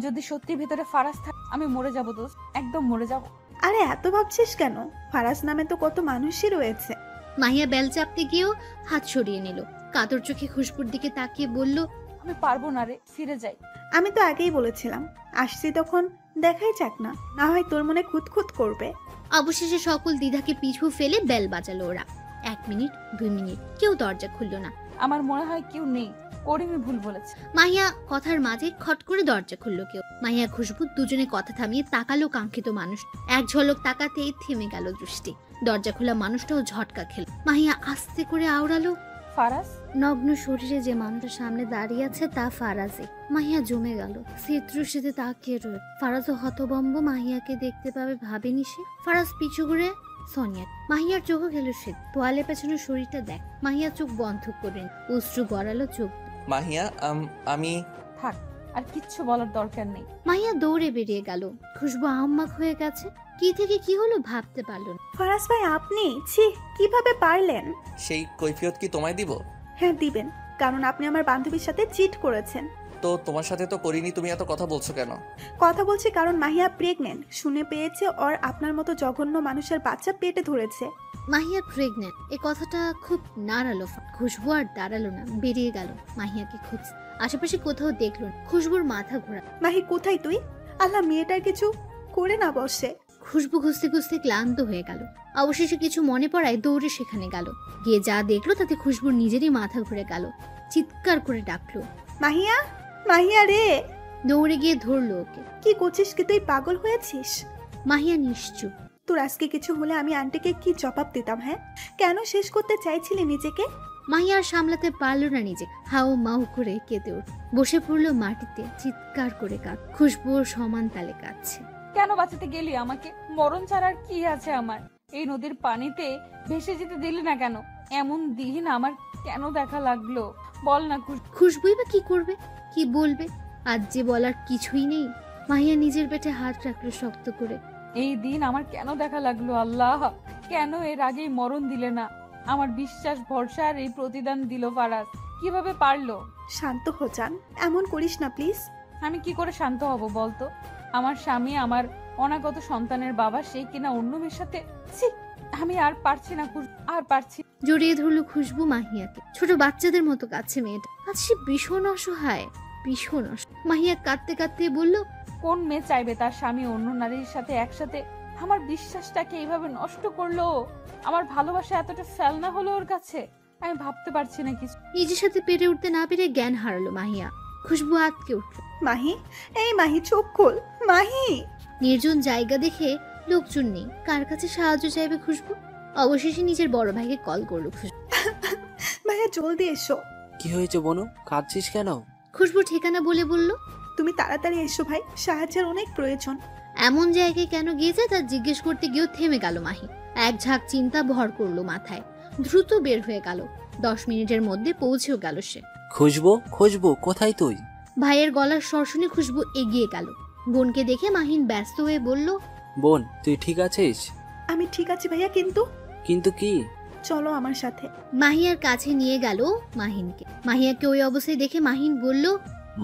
যদি সত্যি ভেতরে ফারাজ থাকে আমি মরে যাব দোস্ত, একদম মরে যাব। আরে এত ভাবছিস কেন? ফারাজ নামে তো কত মানুষই রয়েছে। মাহিয়া বেল চাপতে গিয়েও হাত সরিয়ে নিল। কাতর চোখে খুশবুর দিকে তাকিয়ে বলল, আমি পারবো না রে, ফিরে যাই। আমি তো আগেই বলেছিলাম, আসছি তখন দেখাই যাক না, না হয় তোর মনে খুঁতখুত করবে। অবশেষে সকল দ্বিধাকে পিছু ফেলে বেল বাজালো ওরা। 1 মিনিট, 2 মিনিট, কেউ দরজা খুলল না। আমার মনে হয় কেউ নেই, করিমই ভুল বলেছে। মাহিয়া কথার মাঝে খট করে দরজা খুললো কেউ। মাহিয়া খুশবু দুজনে কথা থামিয়ে তাকালো কাঙ্ক্ষিত মানুষ। এক ঝলক তাকাতেই থেমে গেল দৃষ্টি। দরজা খোলা মানুষটাও ঝটকা খেল। মাহিয়া আস্তে করে আওড়ালো, ফারাজ? নগ্ন শরীরে যে মানুষের সামনে দাঁড়িয়ে আছে তা ফারাজে। মাহিয়া জমে গেল, শীতৃষিতে তাকিয়ে রয়ে। ফারাজও হতবম্ব, মাহিয়াকে দেখতে পাবে ভাবেনি সে। ফারাজ পিছু ঘুরে সোনিয়া। মাহিয়ার চোখও গেল সে, তোয়ালে পেছনে শরীরটা দেখ। মাহিয়া চোখ বন্ধ করেন, অশ্রু গড়ালো চোখ। মাহিয়া আমি থাক, আর কিচ্ছু বলার দরকার নেই। মাহিয়া দৌড়ে বেরিয়ে গেল। খুশবু আহম্মক হয়ে গেছে, কি থেকে কি হলো ভাবতে পারল না। ফারাজ ভাই আপনি, ছি, কিভাবে পারলেন? সেই কৈফিয়ত কি তোমায় দিব? হ্যাঁ দিবেন, কারণ আপনি আমার বান্ধবীর সাথে চিট করেছেন। তো তোমার সাথে তো করিনি, তুমি এত কথা বলছো কেন? কথা বলছি কারণ মাহিয়া প্রেগনেন্ট শুনে পেয়েছে, ওর আপনার মতো জঘন্য মানুষের বাচ্চা পেটে ধরেছে। মাহিয়া প্রেগনেন্ট, এ কথাটা খুব নাড়ালো। খুশবু আর দাঁড়ালো না, বেরিয়ে গেল মাহিয়াকে খুঁজছে। আশেপাশে কোথাও দেখলো না। খুশবুর মাথা ঘোরা। মাহি কোথায় তুই? আল্লাহ, মেয়েটার কিছু করে না বসে। খুশবু খুঁজতে খুঁজতে ক্লান্ত হয়ে গেল। অবশেষে কিছু মনে পড়ায় দৌড়ে সেখানে গেল। গিয়ে যা দেখলো তাতে খুশবুর নিজেরই মাথা ঘুরে গেল। চিৎকার করে ডাকলো, মাহিয়া, মাহিয়া রে! দৌড়ে গিয়ে ধরলো ওকে। কি করছিস কি তুই? পাগল হয়েছিস? মাহিয়া নিশ্চুপ। তোর আজকে কিছু হলে আমি আন্টিকে কি জবাব দিতাম? হ্যাঁ, কেন শেষ করতে চাইছিলি নিজেকে? মাহিয়া আর সামলাতে পারলো না নিজে, হাউ মাউ করে কেঁদে উঠল। বসে পড়লো মাটিতে, চিৎকার করে কাঁদ। খুশবুর সমান তালে কাঁদছে। কেন বাঁচাতে গেলি আমাকে? মরণ ছাড়ার কি আছে আমার? এই নদীর পানিতে ভেসে যেতে দিলি না কেন? এমন দিন আমার কেন দেখা লাগলো বল না। খুশবুই বা কি করবে, কি বলবে? আজ যে বলার কিছুই নেই। মাহিয়া নিজের পেটে হাত রাখলো শক্ত করে। এই দিন আমার কেন দেখা লাগলো আল্লাহ? কেন এর আগেই মরণ দিলে না? আমার বিশ্বাস ভরসা আর এই প্রতিদান দিল ফারাজ, কিভাবে পারলো? শান্ত হো জান, এমন করিস না প্লিজ। আমি কি করে শান্ত হব বলতো? আমার স্বামী, আমার অনাগত সন্তানের বাবা, সেই কিনা অন্য মেয়ের সাথে। ছি, আমি আর পারছি না, আর পারছি। জড়িয়ে ধরলো খুশবু মাহিয়াকে। ছোট বাচ্চাদের মতো কাছে মেয়েটা। আজ সে ভীষণ অসহায়, ভীষণ অসহায়। মাহিয়া কাঁদতে কাঁদতে বলল, কোন মেয়ে চাইবে তার স্বামী অন্য নারীর সাথে একসাথে? আমার বিশ্বাসটাকে এইভাবে নষ্ট করলো। আমার ভালোবাসা এতটা ফেলনা হলো ওর কাছে, আমি ভাবতে পারছি না কিছু। নিজের সাথে পেরে উঠতে না পেরে জ্ঞান হারালো মাহিয়া। খুশবু আটকে উঠল। মাহি, এই মাহি চোখ খোল, মাহি। নির্জন জায়গা দেখে লোকজন নেই, কার কাছে সাহায্য চাইবে খুশবু? অবশেষে নিজের বড় ভাইকে কল করলো খুশবু। ভাইয়া জলদি এসো। কি হয়েছে বনু, কাঁদছিস কেন? খুশবু ঠিকানা বলে বলল, তুমি তাড়াতাড়ি এসো ভাই, সাহায্যের অনেক প্রয়োজন। এমন জায়গায় কেন গিয়েছে তা জিজ্ঞেস করতে গিয়েও থেমে গেল মাহি। এক ঝাঁক চিন্তা ভর করলো মাথায়। দ্রুত বের হয়ে গেল। 10 মিনিটের মধ্যে পৌঁছেও গেল সে। খুশবু, খুশবু কোথায় তুই? ভাইয়ের গলার স্বর শুনে খুশবু এগিয়ে গেল। বোনকে দেখে মাহিন ব্যস্ত হয়ে বলল, বোন তুই ঠিক আছিস? আমি ঠিক আছি ভাইয়া, কিন্তু কিন্তু কি? চলো আমার সাথে। মাহিয়ার কাছে নিয়ে গেল মাহিনকে। মাহিয়াকে ওই অবস্থায় দেখে মাহিন বলল,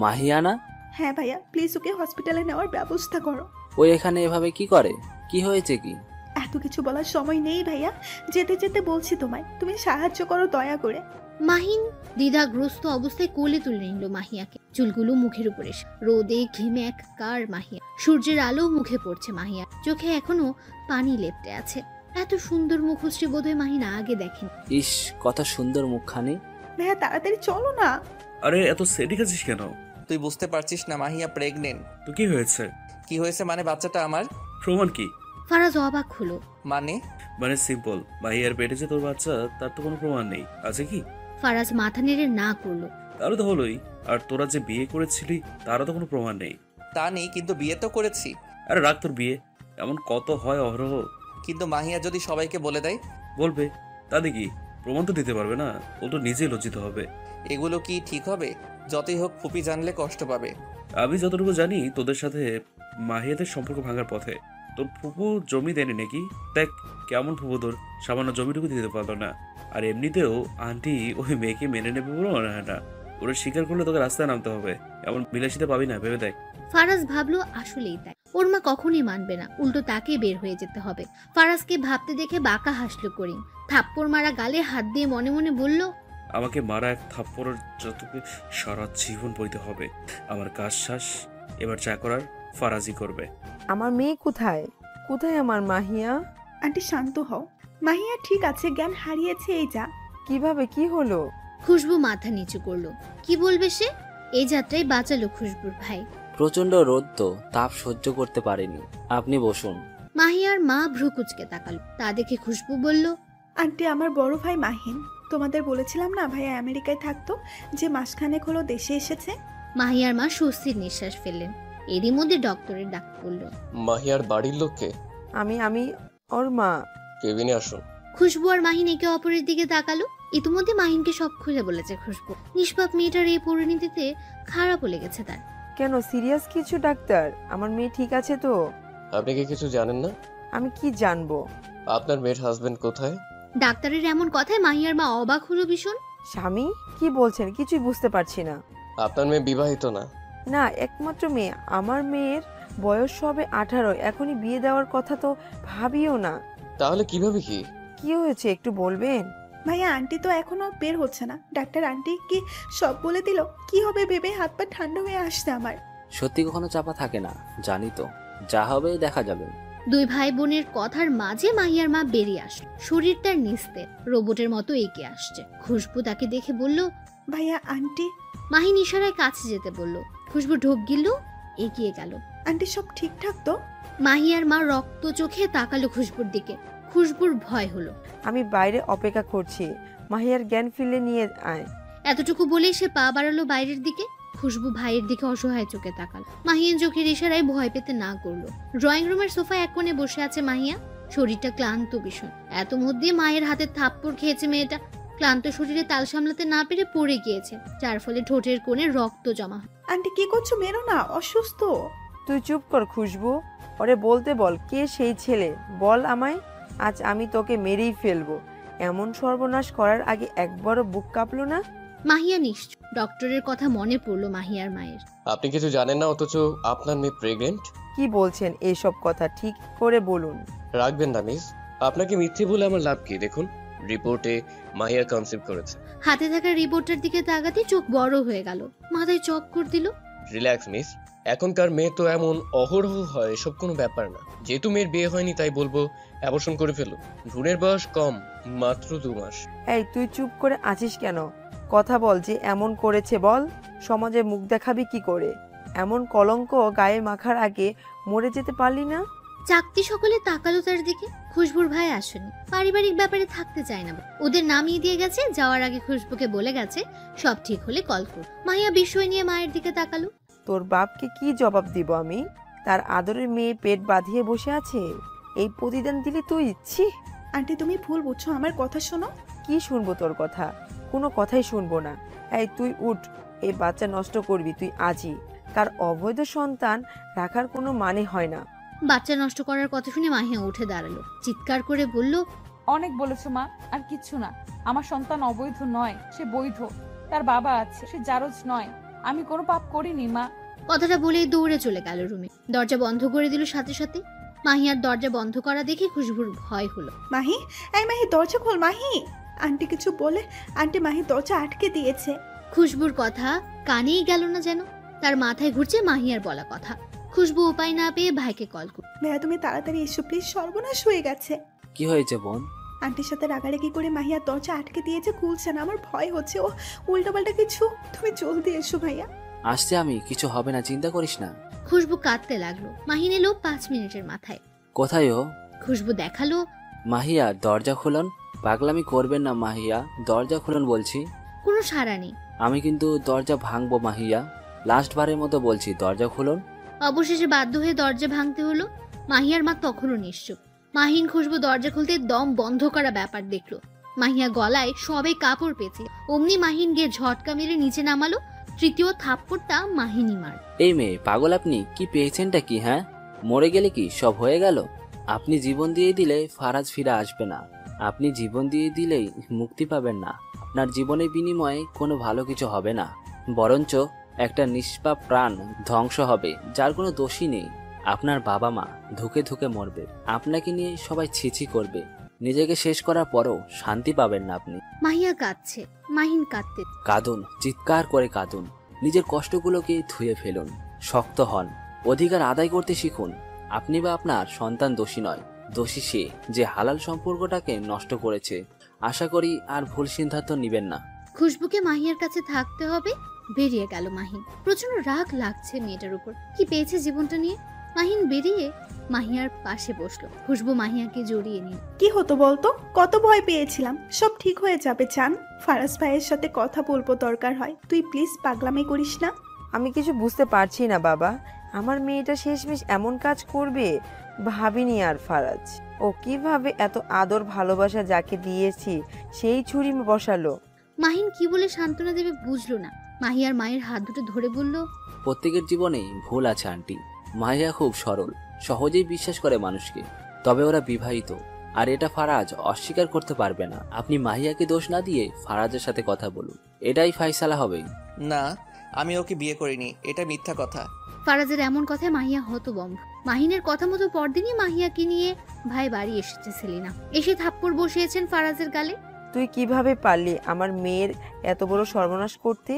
মাহিয়ানা? হ্যাঁ ভাইয়া, প্লিজ ওকে হসপিটালে নেওয়ার ব্যবস্থা করো। ও এখানে এভাবে কি করে? কি হয়েছে কি? এত কিছু বলার সময় নেই ভাইয়া, যেতে যেতে বলছি তোমায়, তুমি সাহায্য করো দয়া করে। মাহিন দ্বিধাগ্রস্ত অবস্থায় কোলে তুলে নিল মাহিয়াকে। চুলগুলো মুখের উপরে, রোদে ঘেমে একাকার মাহিয়া। সূর্যের আলো মুখে পড়ছে মাহিয়া, চোখে এখনো পানি লেপটে আছে। এত সুন্দর মুখশ্রী বোধহয় মাহিন আগে দেখেন। ইস, কত সুন্দর মুখখানি। ভাইয়া তাড়াতাড়ি চলো না। আরে এত সেডিক আছিস কেন? তুই বুঝতে পারছিস না মাহিয়া প্রেগনেন্ট। তো কি হয়েছে? কি হয়েছে মানে বাচ্চাটা আমার। প্রমাণ কি? ফারাজ অবাক হলো। মানে সিম্পল, মাহিয়ার পেটে যে তোর বাচ্চা তার তো কোনো প্রমাণ নেই, আছে কি? ফারাজ মাথা নেড়ে না করলো। তাহলে তো হলোই। আর তোরা যে বিয়ে করেছিলি তারও তো কোনো প্রমাণ নেই। তা নেই, কিন্তু বিয়ে তো করেছি। আরে রাখ তোর বিয়ে, এমন কত হয় অহরহ। কিন্তু মাহিয়া যদি সবাইকে বলে দেয়? বলবে, তাতে কি? প্রমাণ তো দিতে পারবে না, ও তো নিজেই লজ্জিত হবে। এগুলো কি ঠিক হবে? যতই হোক ফুপি জানলে কষ্ট পাবে। আমি যতটুকু জানি তোদের সাথে মাহিয়াদের সম্পর্ক ভাঙার পথে। তোর ফুপু জমি দেয়নি নাকি? দেখ কেমন ফুপু, তোর সামান্য জমিটুকু দিতে পারলো না। আর এমনিতেও আন্টি ওই মেয়েকে মেনে নেবে বলো না, ওরা স্বীকার করলে তোকে রাস্তায় নামতে হবে। এমন বিলাসিতা পাবি না, ভেবে দেখ। ফারাজ ভাবলো আসলেই তাই, ওর মা কখনই মানবে না, উল্টো তাকে বের হয়ে যেতে হবে। ফারাজকে ভাবতে দেখে বাঁকা হাসলো করিম। থাপ্পড় মারা গালে হাত দিয়ে মনে মনে বলল, আমাকে মারা এক থাপ্পড়ের যতকে সারা জীবন বইতে হবে। আমার কাজ শ্বাস, এবার যা করার ফারাজি করবে। আমার মেয়ে কোথায়? কোথায় আমার মাহিয়া? আন্টি শান্ত হও, মাহিয়া ঠিক আছে, জ্ঞান হারিয়েছে, এই যা। কিভাবে, কি হলো? খুশবু মাথা নিচু করলো। কি বলবে সে? এই যাত্রায় বাঁচালো খুশবুর ভাই। প্রচন্ড রোদ তো, তাপ সহ্য করতে পারেনি। আপনি বসুন। মাহিয়ার মা ভ্রু কুচকে তাকালো। তা দেখে খুশবু বলল, আন্টি আমার বড় ভাই মাহিন, তোমাদের বলেছিলাম না ভাইয়া আমেরিকায় থাকতো, যে মাসখানেক হলো দেশে এসেছে। মাহিয়ার মা স্বস্তির নিঃশ্বাস ফেললেন। এরই মধ্যে ডক্টরের ডাক পড়ল। মাহিয়ার বাড়ির লোককে? আমি ওর মা। কেবিনে আসুন। খুশবু আর মাহিন একে অপরের দিকে তাকালো। ইতিমধ্যে মাহিনকে সব খুলে বলেছে খুশবু। নিষ্পাপ মেয়েটার এই পরিণতিতে খারাপও লেগেছে তার। কেন, সিরিয়াস কিছু ডাক্তার? আমার মেয়ে ঠিক আছে তো? আপনি কি কিছু জানেন না? আমি কি জানবো? আপনার মেয়ের হাজবেন্ড কোথায়? ডাক্তারের এমন কথায় মাহিয়ার মা অবাক হলো ভীষণ। স্বামী? কি বলছেন? কিছুই বুঝতে পারছি না। আপনার মেয়ে বিবাহিত না? না, একমাত্র মেয়ে। আমার মেয়ের বয়স হবে 18, এখনই বিয়ে দেওয়ার কথা তো ভাবিও না। তাহলে কিভাবে কি? কি হয়েছে একটু বলবেন? ভাইয়া আন্টি তো এখনো বের হচ্ছে না। ডাক্তার আন্টি কি সব বলে দিল? কি হবে ভেবে হাত পা ঠান্ডা হয়ে আসছে আমার। সত্যি কখনো চাপা থাকে না, জানি তো। যা হবে দেখা যাবে। দুই ভাই বোনের কথার মাঝে মাহিয়ার মা বেরিয়ে আসলো। শরীর তার নিস্তেজ, রোবটের মতো এগিয়ে আসছে। খুশবু তাকে দেখে বলল, ভাইয়া আন্টি। মাহিন ইশারায় কাছে যেতে বলল। খুশবু ঢোক গিলল, এগিয়ে গেল। আন্টি সব ঠিকঠাক তো? মাহিয়ার মা রক্ত চোখে তাকালো খুশবুর দিকে। খুশবুর ভয় হলো। আমি বাইরে অপেক্ষা করছি, মাহিয়ার জ্ঞান ফিরলে নিয়ে আয়। এতটুকু বলেই সে পা বাড়ালো বাইরের দিকে। খুশবু ভাইয়ের দিকে অসহায় চোখে তাকাল। মাহিয়ান চোখের ইশারায় ভয় পেতে না করলো। ড্রয়িং রুমের সোফায় এক কোণে বসে আছে মাহিয়া। শরীরটা ক্লান্ত ভীষণ। এত মধ্যে মায়ের হাতে থাপ্পড় খেয়েছে মেয়েটা। ক্লান্ত শরীরে তাল সামলাতে না পেরে পড়ে গিয়েছে, যার ফলে ঠোঁটের কোণে রক্ত জমা। আন্টি কি করছো? মেরো না, অসুস্থ। তুই চুপ কর খুশবু। ওরে বলতে বল, কে সেই ছেলে? বল আমায়। আজ আমি তোকে মেরেই ফেলবো। এমন সর্বনাশ করার আগে একবারও বুক কাঁপলো না? মাহিয়া নিশ্চয়। ডক্টরের কথা মনে পড়লো মাহিয়ার মায়ের। আপনি কিছু জানেন না, অথচ আপনার মেয়ে প্রেগনেন্ট? কি বলছেন এইসব কথা? ঠিক করে বলুন। রাখবেন না মিস, আপনাকে মিথ্যে বলে আমার লাভ কি? দেখুন, রিপোর্টে মাহিয়া কনসিভ করেছে। হাতে থাকা রিপোর্টার দিকে তাকাতে চোখ বড় হয়ে গেল, মাথায় চক্কর দিল। রিল্যাক্স মিস, এখনকার মেয়ে তো এমন অহরহ হয়, এসব কোনো ব্যাপার না। যেহেতু মেয়ের বিয়ে হয়নি তাই বলবো অ্যাবর্শন করে ফেলো। ভ্রূণের বয়স কম, মাত্র 2 মাস। এই তুই চুপ করে আছিস কেন? কথা বল, যে এমন করেছে বল। সমাজে মুখ দেখাবি কি করে? এমন কলঙ্ক গায়ে মাখার আগে মরে যেতে পারলি না? চাকতি সকলে তাকালো তার দিকে। খুশবুর ভাই আসেনি, পারিবারিক ব্যাপারে থাকতে চায় না। ওদের নামিয়ে দিয়ে গেছে। যাওয়ার আগে খুশবুকে বলে গেছে সব ঠিক হলে কল কর। মাহিয়া বিস্ময় নিয়ে মায়ের দিকে তাকালো। তোর বাপকে কি জবাব দিব আমি? তার আদরের মেয়ে পেট বাঁধিয়ে বসে আছে, এই প্রতিদান দিলি তুই? ইচ্ছি। আন্টি তুমি ভুল বুঝছো, আমার কথা শোনো। কি শুনবো তোর কথা? কোনো কথাই শুনবো না। এই তুই উঠ, এই বাচ্চা নষ্ট করবি তুই আজই। কার অবৈধ সন্তান রাখার কোনো মানে হয় না। বাচ্চা নষ্ট করার কথা শুনে মাহিয়া উঠে দাঁড়ালো, চিৎকার করে বলল, অনেক বলেছো মা, আর কিচ্ছু না। আমার সন্তান অবৈধ নয়, সে বৈধ। তার বাবা আছে, সে জারজ নয়। আমি কোনো পাপ করিনি মা। কথাটা বলেই দৌড়ে চলে গেল রুমে। দরজা বন্ধ করে দিল সাথে সাথে। মাহিয়ার দরজা বন্ধ করা দেখে খুশবুর ভয় হলো। মাহি, এই মাহি দরজা খোল। মাহি, আন্টি কিছু বলে। আন্টি মাহি দরজা আটকে দিয়েছে। খুশবুর কথা কানেই গেল না যেন। তার মাথায় ঘুরছে মাহিয়ার বলা কথা। খুশবু উপায় না পেয়ে ভাইকে কল করল। ভাইয়া তুমি তাড়াতাড়ি এসো প্লিজ, সর্বনাশ হয়ে গেছে। কি হয়েছে বোন? আন্টির সাথে রাগারাগি করে মাহিয়ার দরজা আটকে দিয়েছে, খুলছে না। আমার ভয় হচ্ছে ও উল্টাপাল্টা কিছু। তুমি জলদি এসো ভাইয়া। আসছে আমি, কিছু হবে না, চিন্তা করিস না। খুশবু কাঁদতে লাগলো। মাহিন এলো 5 মিনিটের মাথায়। কোথায় ও? খুশবু দেখালো। মাহিয়া দরজা খুলুন। পাগলামি করবেন না মাহিয়া, দরজা খুলুন বলছি। কোনো সাড়া নেই। আমি কিন্তু দরজা ভাঙবো মাহিয়া, লাস্ট বারের মতো বলছি, দরজা খুলুন। অবশেষে বাধ্য হয়ে দরজা ভাঙতে হলো। মাহিয়ার মা তখনও নিশ্চুপ। মাহিন খুশবু দরজা খুলতে দম বন্ধ করা ব্যাপার দেখলো। মাহিয়া গলায় সবে কাপড় পেয়েছে, অমনি মাহিন গিয়ে ঝটকা মেরে নিচে নামালো। তৃতীয় থাপ্পড়টা মাহিনী মার। এই মেয়ে পাগল, আপনি কি পেয়েছেনটা কি? হ্যাঁ, মরে গেলে কি সব হয়ে গেল? আপনি জীবন দিয়ে দিলে ফারাজ ফিরে আসবে না। আপনি জীবন দিয়ে দিলেই মুক্তি পাবেন না। আপনার জীবনের বিনিময়ে কোনো ভালো কিছু হবে না, বরঞ্চ একটা নিষ্পাপ প্রাণ ধ্বংস হবে, যার কোনো দোষী নেই। আপনার বাবা মা ধুকে ধুকে মরবে, আপনাকে নিয়ে সবাই ছিছি করবে। নিজেকে শেষ করার পরও শান্তি পাবেন না আপনি। মাহিয়া কাঁদছে, মাহিন কাঁদতে। কাঁদুন, চিৎকার করে কাঁদুন। নিজের কষ্টগুলোকে ধুয়ে ফেলুন, শক্ত হন, অধিকার আদায় করতে শিখুন। আপনি বা আপনার সন্তান দোষী নয়, দোষী সে যে হালাল সম্পর্কটাকে নষ্ট করেছে। আশা করি আর ভুল সিদ্ধান্ত নিবেন না। খুশবুকে মাহিয়ার কাছে থাকতে হবে। বেরিয়ে গেল মাহিন। প্রচন্ড রাগ লাগছে মেয়েটার উপর। কি পেয়েছে জীবনটা নিয়ে? মাহিন বেরিয়ে মাহিয়ার পাশে বসলো। খুশবু মাহিয়াকে জড়িয়ে নিল। কি হতো বলতো, কত ভয় পেয়েছিলাম। সব ঠিক হয়ে যাবে চান। ফারাজ ভাইয়ের সাথে কথা বলবো দরকার হয়, তুই প্লিজ পাগলামি করিস না। আমি কিছু বুঝতে পারছি না বাবা, আমার মেয়েটা শেষমেশ এমন কাজ করবে ভাবিনি। আর ফারাজ, ও কিভাবে এত আদর ভালোবাসা যাকে দিয়েছি সেই ছুরি বসালো। মাহিন কি বলে সান্ত্বনা দেবে বুঝলো না। মাহিয়ার মায়ের হাত দুটো ধরে বলল, প্রত্যেকের জীবনেই ভুল আছে আন্টি। মাহিয়া খুব সরল, সহজেই বিশ্বাস করে মানুষকে। তবে ওরা বিবাহিত, আর এটা ফারাজ অস্বীকার করতে পারবে না। আপনি মাহিয়াকে দোষ না দিয়ে ফারাজের সাথে কথা বলুন, এটাই ফাইসালা হবে। না, আমি ওকে বিয়ে করিনি, এটা মিথ্যা কথা। ফারাজের এমন কথায় মাহিয়া হতভম্ব। মাহিনের কথা মতো পরদিনই মাহিয়াকে নিয়ে ভাই বাড়ি এসেছে সেলিনা। এসে থাপ্পড় বসিয়েছেন ফারাজের গালে। তুই কিভাবে পারলি আমার মেয়ের এত বড় সর্বনাশ করতে?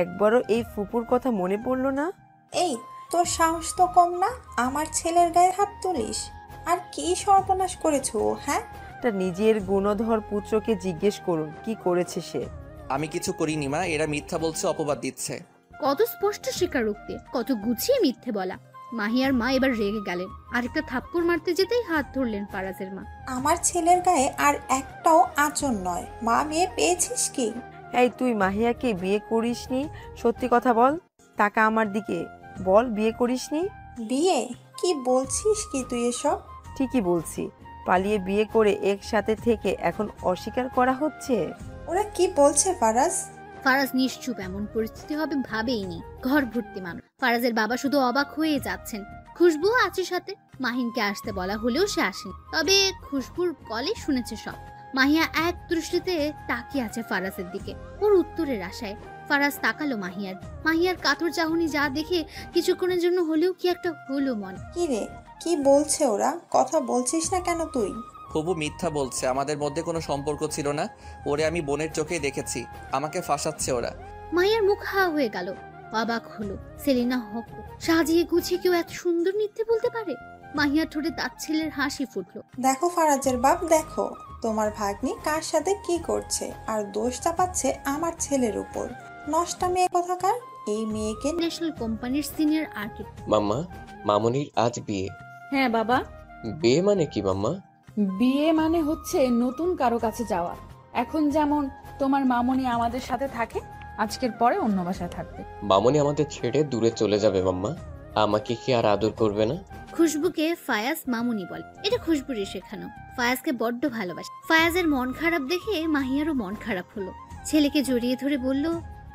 একবারও এই ফুপুর কথা মনে পড়লো না? এই, তোর সাহস তো কম না, আমার ছেলের গায়ে হাত তুলিস। আর কি সর্বনাশ করেছো ও? হ্যাঁ, তার নিজের গুণধর পুত্রকে জিজ্ঞেস করুন কি করেছে সে। আমি কিছু করিনি মা, এরা মিথ্যা বলছে, অপবাদ দিচ্ছে। কত স্পষ্ট স্বীকারোক্তি, কত গুছিয়ে মিথ্যে বলা। মাহিয়ার মা এবার রেগে গেলেন। আরেকটা থাপ্পড় মারতে যেতেই হাত ধরলেন ফারাজের মা। আমার ছেলের গায়ে আর একটাও আঁচড় নয়। মা মেয়ে পেয়েছিস কি? এই, তুই মাহিয়াকে বিয়ে করিসনি? সত্যি কথা বল, টাকা আমার দিকে বল, বিয়ে করিসনি? বিয়ে? কি বলছিস কি তুই এসব? ঠিকই বলছি, পালিয়ে বিয়ে করে একসাথে থেকে এখন অস্বীকার করা হচ্ছে। ওরা কি বলছে ফারাজ? ফারাজ নিশ্চুপ, এমন পরিস্থিতি হবে ভাবেইনি। ঘর ভর্তি মানুষ। ফারাজের বাবা শুধু অবাক হয়ে যাচ্ছেন। খুশবু আছে সাথে। মাহিনকে আসতে বলা হলেও সে আসেনি, তবে খুশবুর কলে শুনেছে সব। মাহিয়া এক দৃষ্টিতে তাকিয়ে আছে ফারাজের দিকে, ওর উত্তরের আশায়। ফারাজ তাকালো মাহিয়ার কাতর চাহনি যা দেখে কিছুক্ষণের জন্য হলেও কি একটা হলো মনে। কি রে, কি বলছে ওরা? কথা বলছিস না কেন তুই? হবু মিথ্যা বলছে, আমাদের মধ্যে কোনো সম্পর্ক ছিল না। ওরে আমি বোনের চোখেই দেখেছি, আমাকে ফাঁসাচ্ছে ওরা। মাহিয়ার মুখ হা হয়ে গেল, অবাক হলো। সেলিনা হক সাজিয়ে গুছিয়ে কেউ এত সুন্দর মিথ্যে বলতে পারে? মাহিয়ার ঠোঁটে তাচ্ছিল্যের হাসি ফুটলো। দেখো ফারাজের বাপ, দেখো তোমার ভাগ্নি কার সাথে কি করছে, আর দোষ চাপাচ্ছে আমার ছেলের উপর। নষ্টা মেয়ে কোথাকার। এই মেয়েকে ন্যাশনাল কোম্পানির সিনিয়র আর্কিটেক্ট। মাম্মা, মামুনির আজ বিয়ে। হ্যাঁ বাবা, বিয়ে মানে কি মাম্মা? বিয়ে মানে হচ্ছে নতুন কারো কাছে যাওয়া। এখন যেমন তোমার মামনি আমাদের সাথে থাকে, আজকের পরে অন্য বাসায় থাকবে। মামুনি আমাদের ছেড়ে দূরে চলে যাবে মাম্মা। আমাকে কি আর আদর করবে না? খুশবুকে ফায়াজ মামুনি বলে, এটা খুশবুরে শেখানো। ফায়াজকে বড্ড ভালোবাসে। ফায়াজের মন খারাপ দেখে মাহিয়ারও মন খারাপ হলো। ছেলেকে জড়িয়ে ধরে বলল,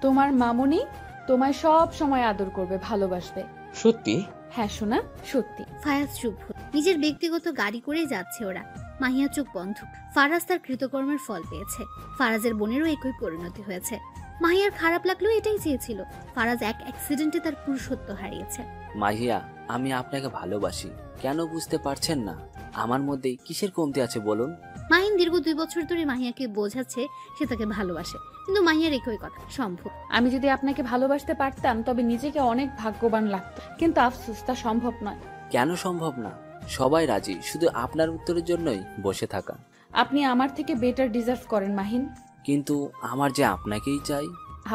তোমার মামনি তোমায় সব সময় আদর করবে, ভালোবাসবে। সত্যি? হ্যাঁ সোনা, সত্যি। ফায়াজ চুপ হলো। নিজের ব্যক্তিগত গাড়ি করে যাচ্ছে ওরা। মাহিয়া চোখ বন্ধ। ফারাজ তার কৃতকর্মের ফল পেয়েছে। ফারাজের বোনেরও একই পরিণতি হয়েছে। মাহিয়ার খারাপ লাগলো, এটাই চেয়েছিল। ফারাজ এক অ্যাক্সিডেন্টে তার পুরুষত্ব হারিয়েছে। মাহিয়া, আমি আপনাকে ভালোবাসি, কেন বুঝতে পারছেন না? আমার মধ্যে কিসের কমতি আছে বলুন? মাহিন দীর্ঘ 2 বছর ধরে মাহিয়াকে বোঝাচ্ছে সে তাকে ভালোবাসে, কিন্তু মাহিয়ার একই কথা, সম্ভব। আমি যদি আপনাকে ভালোবাসতে পারতাম তবে নিজেকে অনেক ভাগ্যবান লাগতো, কিন্তু আফসোস তা সম্ভব নয়। কেন সম্ভব না? সবাই রাজি, শুধু আপনার উত্তরের জন্যই বসে থাকা। আপনি আমার থেকে বেটার ডিজার্ভ করেন মাহিন। কিন্তু আমার যে আপনাকেই চাই।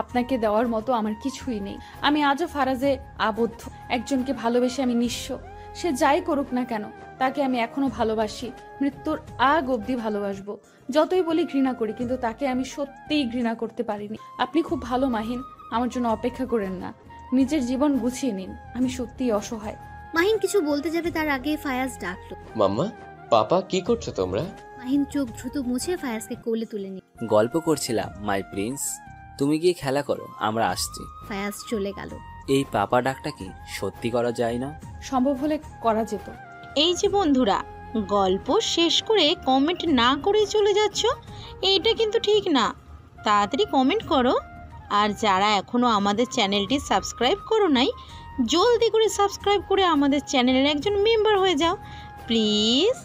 আপনাকে দেওয়ার মতো আমার কিছুই নেই। আমি আজও ফারাজে আবদ্ধ। একজনকে ভালোবেসে আমি নিঃস্ব। সে যাই করুক না কেন, তাকে আমি এখনো ভালোবাসি। মৃত্যুর আগ অবধি ভালোবাসবো। যতই বলি ঘৃণা করি, কিন্তু তাকে আমি সত্যিই ঘৃণা করতে পারিনি। আপনি খুব ভালো মাহিন, আমার জন্য অপেক্ষা করেন না। নিজের জীবন গুছিয়ে নিন, আমি সত্যিই অসহায়। মাহিন কিছু বলতে যাবে তার আগে ফায়াজ ডাকলো, মাম্মা, পাপা, কি করছো তোমরা? মাহিন চোখ দ্রুত মুছে ফায়াজকে কোলে তুলে নিল। গল্প করছিলাম মাই প্রিন্স, তুমি গিয়ে খেলা করো, আমরা আসছি। ফায়াজ চলে গেল। এই পাপা ডাকটা কি সত্যি করা যায় না? সম্ভব হলে করা যেত। এই যে বন্ধুরা, গল্প শেষ করে কমেন্ট না করে চলে যাচ্ছ, এইটা কিন্তু ঠিক না। তাড়াতাড়ি কমেন্ট করো। আর যারা এখনো আমাদের চ্যানেলটি সাবস্ক্রাইব করো নাই, জলদি করে সাবস্ক্রাইব করে আমাদের চ্যানেলের একজন মেম্বার হয়ে যাও প্লিজ।